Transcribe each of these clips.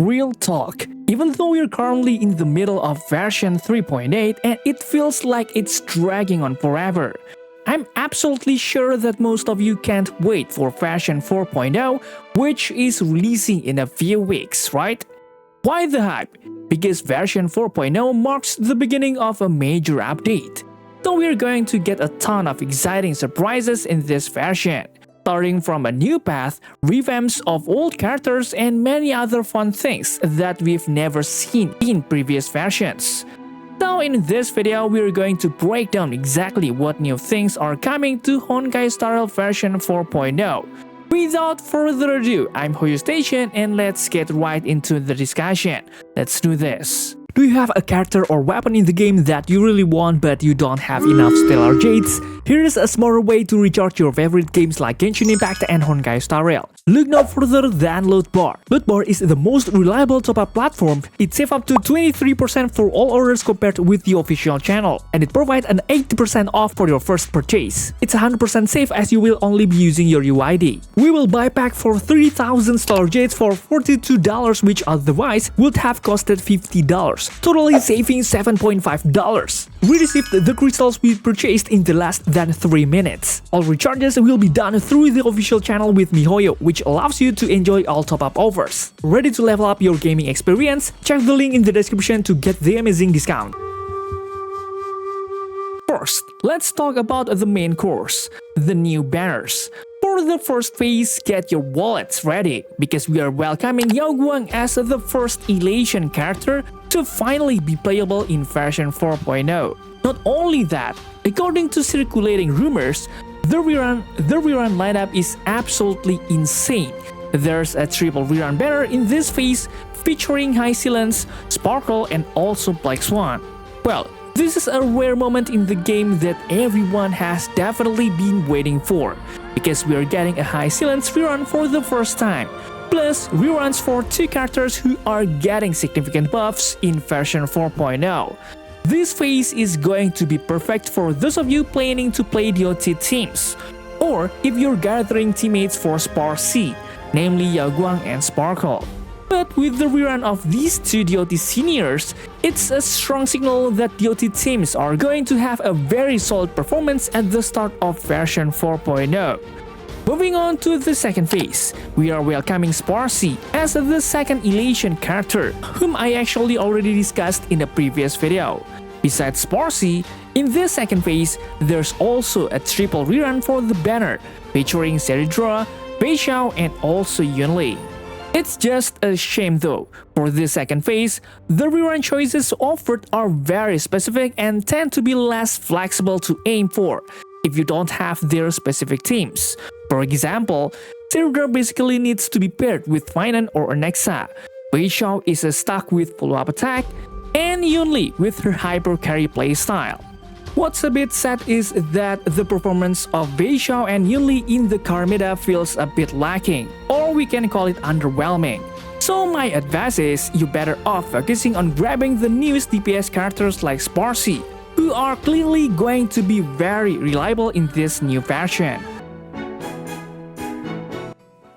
Real talk, even though we're currently in the middle of version 3.8 and it feels like it's dragging on forever, I'm absolutely sure that most of you can't wait for version 4.0, which is releasing in a few weeks, right? Why the hype? Because version 4.0 marks the beginning of a major update. So we're going to get a ton of exciting surprises in this version, starting from a new path, revamps of old characters, and many other fun things that we've never seen in previous versions. So in this video, we're going to break down exactly what new things are coming to honkaistarrail version 4.0. Without further ado, I'm Hoyostation and let's get right into the discussion. Let's do this. Do you have a character or weapon in the game that you really want but you don't have enough stellar jades? Here's a smarter way to recharge your favorite games like Genshin Impact and honkaistarrail. Look no further than Lootbar. Lootbar is the most reliable top-up platform. It saves up to 23% for all orders compared with the official channel, and it provides an 80% off for your first purchase. It's 100% safe as you will only be using your UID. We will buy pack for 3000 stellar jades for $42, which otherwise would have costed $50. Totally saving $7.5. We received the crystals we purchased in the less than 3 minutes. All recharges will be done through the official channel with miHoyo, which allows you to enjoy all top-up offers. Ready to level up your gaming experience? Check the link in the description to get the amazing discount. First, let's talk about the main course, the new banners. For the first phase, get your wallets ready, because we are welcoming Yaoguang as the first Elation character to finally be playable in version 4.0. Not only that, according to circulating rumors, the rerun lineup is absolutely insane. There's a triple rerun banner in this phase featuring High Silence, Sparkle, and also Black Swan. Well, this is a rare moment in the game that everyone has definitely been waiting for, because we are getting a High Silence rerun for the first time, plus reruns for 2 characters who are getting significant buffs in version 4.0. This phase is going to be perfect for those of you planning to play DOT teams, or if you're gathering teammates for Spar C, namely Yaoguang and Sparkle. But with the rerun of these 2 DOT seniors, it's a strong signal that DOT teams are going to have a very solid performance at the start of version 4.0. Moving on to the second phase, we are welcoming Spar C as the second Elation character, whom I actually already discussed in a previous video. Besides Spar C, in this second phase, there's also a triple rerun for the banner, featuring Seridra, Beishao, and also Yunli. It's just a shame though, for this second phase, the rerun choices offered are very specific and tend to be less flexible to aim for if you don't have their specific teams. For example, Seridra basically needs to be paired with Finan or Nexa, Beishao is stuck with follow-up attack, and Yunli with her hyper carry playstyle. What's a bit sad is that the performance of Beishao and Yunli in the car meta feels a bit lacking, or we can call it underwhelming. So my advice is you better off focusing on grabbing the newest DPS characters like Spar C, who are clearly going to be very reliable in this new version.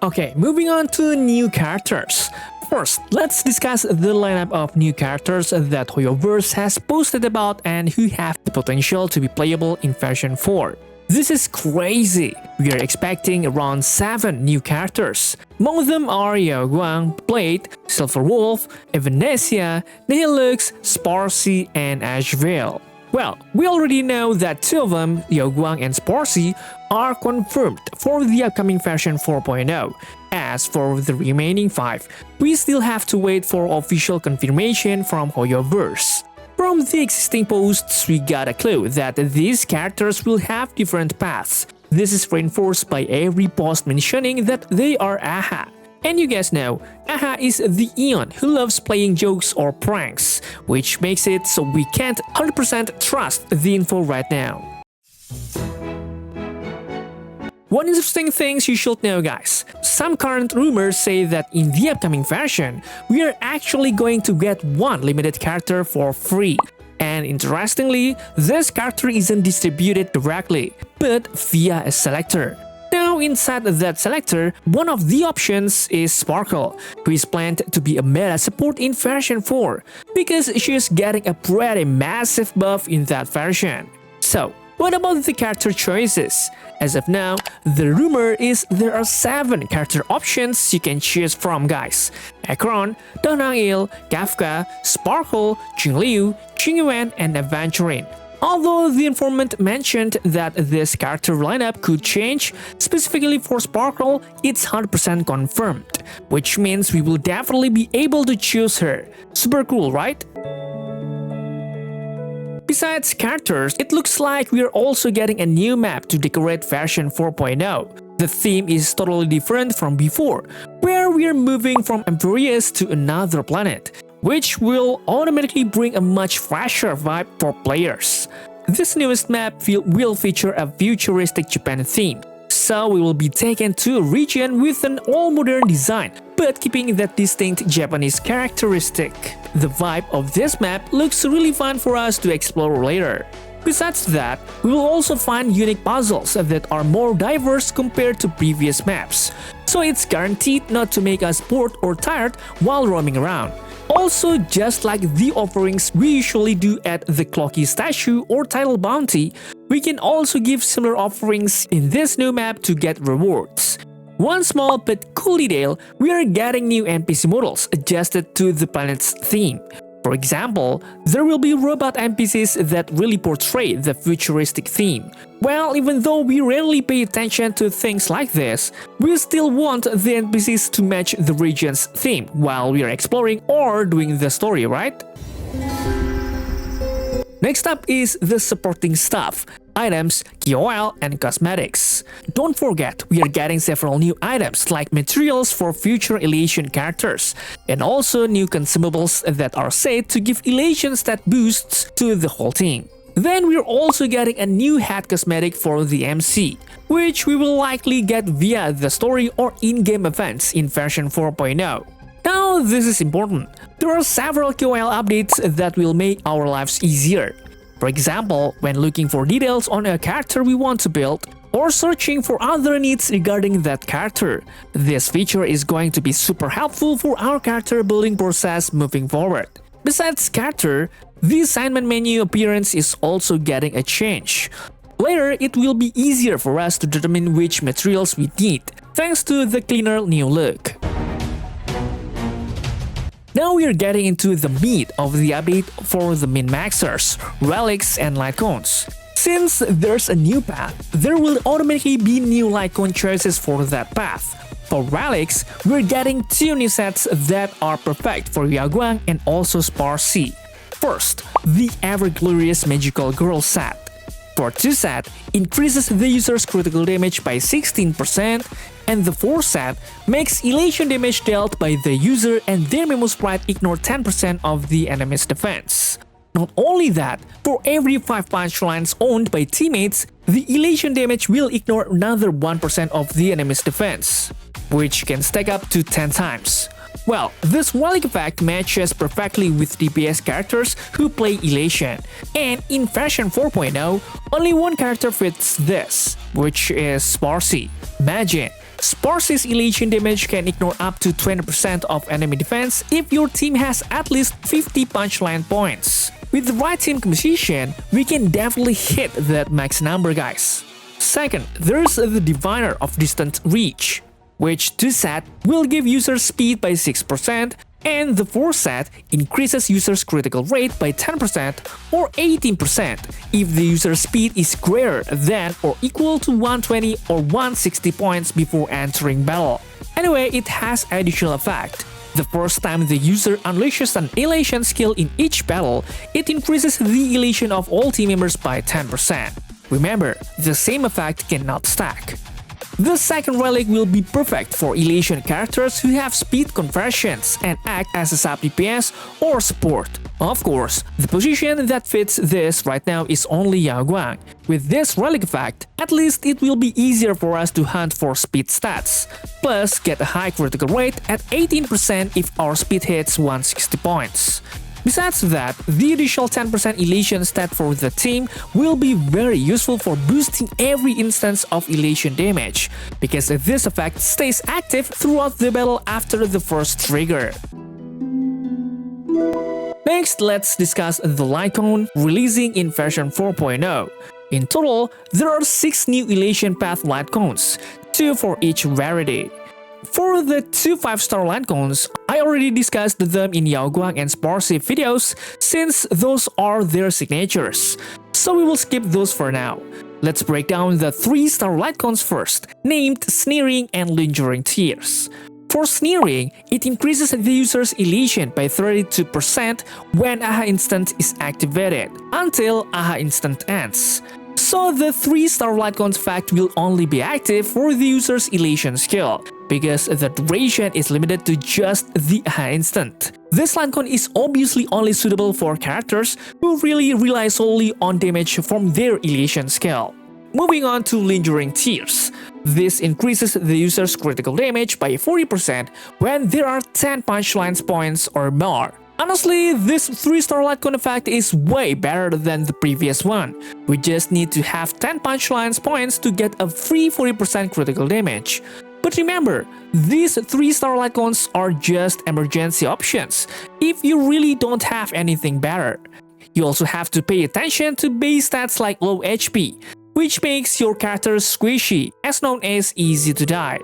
Okay, moving on to new characters. First, let's discuss the lineup of new characters that Hoyoverse has posted about and who have the potential to be playable in version 4. This is crazy! We are expecting around 7 new characters. Among them are Yaoguang, Blade, Silver Wolf, Evanesia, Nihilux, Spar C, and Ashvale. Well, we already know that 2 of them, Yaoguang and Spar C, are confirmed for the upcoming version 4.0. As for the remaining 5, we still have to wait for official confirmation from Hoyoverse. From the existing posts, we got a clue that these characters will have different paths. This is reinforced by every post mentioning that they are AHA. And you guys know, AHA is the Eon who loves playing jokes or pranks, which makes it so we can't 100% trust the info right now. One interesting thing you should know, guys. Some current rumors say that in the upcoming version, we are actually going to get 1 limited character for free. And interestingly, this character isn't distributed directly, but via a selector. Now inside that selector, one of the options is Sparkle, who is planned to be a meta support in version 4, because she is getting a pretty massive buff in that version. So, what about the character choices? As of now, the rumor is there are 7 character options you can choose from, guys. Akron, thedahlia, Kafka, Sparkle, Jingliu, Jingyuan, and Aventurine. Although the informant mentioned that this character lineup could change, specifically for Sparkle, it's 100% confirmed, which means we will definitely be able to choose her. Super cool, right? Besides characters, it looks like we're also getting a new map to decorate version 4.0. The theme is totally different from before, where we're moving from Empyreus to another planet, which will automatically bring a much fresher vibe for players. This newest map will feature a futuristic Japan theme, so we will be taken to a region with an all-modern design, but keeping that distinct Japanese characteristic. The vibe of this map looks really fun for us to explore later. Besides that, we will also find unique puzzles that are more diverse compared to previous maps, so it's guaranteed not to make us bored or tired while roaming around. Also, just like the offerings we usually do at the Clocky Statue or Title Bounty, we can also give similar offerings in this new map to get rewards. One small but cool detail, we are getting new NPC models adjusted to the planet's theme. For example, there will be robot NPCs that really portray the futuristic theme. Well, even though we rarely pay attention to things like this, we still want the NPCs to match the region's theme while we are exploring or doing the story, right? Next up is the supporting stuff, items, KOL, and cosmetics. Don't forget, we are getting several new items like materials for future Elation characters, and also new consumables that are said to give Elation stat boosts to the whole team. Then we're also getting a new hat cosmetic for the MC, which we will likely get via the story or in-game events in version 4.0. Now, this is important. There are several KOL updates that will make our lives easier. For example, when looking for details on a character we want to build, or searching for other needs regarding that character, this feature is going to be super helpful for our character building process moving forward. Besides character, the assignment menu appearance is also getting a change. Later, it will be easier for us to determine which materials we need, thanks to the cleaner new look. Now we are getting into the meat of the update for the min-maxers, relics, and light cones. Since there's a new path, there will automatically be new light cone choices for that path. For relics, we're getting 2 new sets that are perfect for Yaguang and also Spar C. First, the ever-glorious Magical Girl set. For 2 set, increases the user's critical damage by 16%, and the 4 set makes elation damage dealt by the user and their Memo Sprite ignore 10% of the enemy's defense. Not only that, for every 5 punchlines owned by teammates, the elation damage will ignore another 1% of the enemy's defense, which can stack up to 10 times. Well, this relic effect matches perfectly with DPS characters who play Elation, and in version 4.0, only one character fits this, which is Sparcy. Imagine, Sparcy's Elation damage can ignore up to 20% of enemy defense if your team has at least 50 punchline points. With the right team composition, we can definitely hit that max number, guys. Second, there's the Diviner of Distant Reach, which 2 set will give users speed by 6%, and the 4 set increases users' critical rate by 10% or 18% if the user's speed is greater than or equal to 120 or 160 points before entering battle. Anyway, it has additional effect. The first time the user unleashes an elation skill in each battle, it increases the elation of all team members by 10%. Remember, the same effect cannot stack. The second relic will be perfect for Elation characters who have speed conversions and act as a sub DPS or support. Of course, the position that fits this right now is only Yaguang. With this relic effect, at least it will be easier for us to hunt for speed stats, plus get a high critical rate at 18% if our speed hits 160 points. Besides that, the additional 10% elation stat for the team will be very useful for boosting every instance of elation damage, because this effect stays active throughout the battle after the first trigger. Next, let's discuss the light cone releasing in version 4.0. In total, there are 6 new elation path light cones, 2 for each rarity. For the 2 5-star light cones, I already discussed them in Yaoguang and Sparcy videos since those are their signatures, so we will skip those for now. Let's break down the 3-star light cones first, named Sneering and Lingering Tears. For Sneering, it increases the user's elation by 32% when AHA Instant is activated, until AHA Instant ends. So the 3-star light cone's effect will only be active for the user's elation skill, because the duration is limited to just the AHA Instant. This light cone is obviously only suitable for characters who really rely solely on damage from their elation skill. Moving on to Lingering Tears. This increases the user's critical damage by 40% when there are 10 punchlines points or more. Honestly, this 3-star light cone effect is way better than the previous one. We just need to have 10 punchlines points to get a free 40% critical damage. But remember, these 3-star light cones are just emergency options if you really don't have anything better. You also have to pay attention to base stats like low HP, which makes your character squishy, as known as easy to die.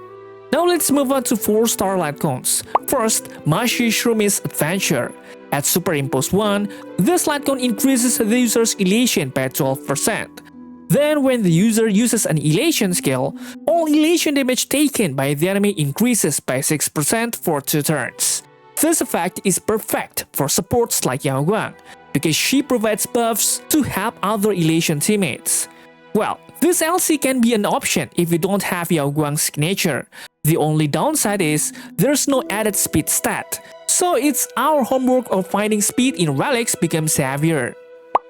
Now let's move on to 4-star light cones. First, Mashi Shrumi's Adventure. At Superimpose 1, this light cone increases the user's elation by 12%. Then when the user uses an elation skill, all elation damage taken by the enemy increases by 6% for 2 turns. This effect is perfect for supports like Yaoguang, because she provides buffs to help other elation teammates. Well, this LC can be an option if you don't have Yaoguang's signature. The only downside is there's no added speed stat, so it's our homework of finding speed in RELICS becomes heavier.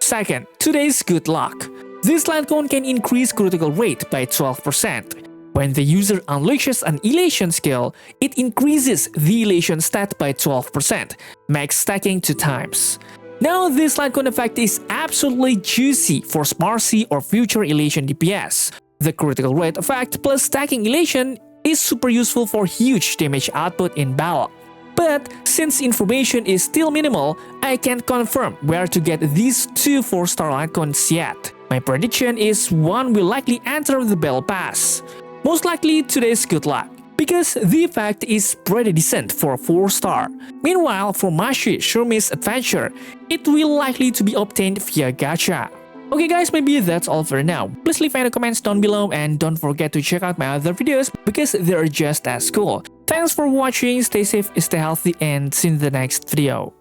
Second, today's good luck. This light cone can increase critical rate by 12%. When the user unleashes an elation skill, it increases the elation stat by 12%, max stacking 2 times. Now this light cone effect is absolutely juicy for Sparcy or future elation DPS. The critical rate effect plus stacking elation is super useful for huge damage output in battle. But since information is still minimal, I can't confirm where to get these 2 4-star light cones yet. My prediction is one will likely enter the battle pass. Most likely today's good luck, because the effect is pretty decent for 4-star. Meanwhile, for Mashi Shrumi's Adventure, it will likely to be obtained via gacha. Okay guys, maybe that's all for now. Please leave any comments down below and don't forget to check out my other videos because they're just as cool. Thanks for watching, stay safe, stay healthy, and see you in the next video.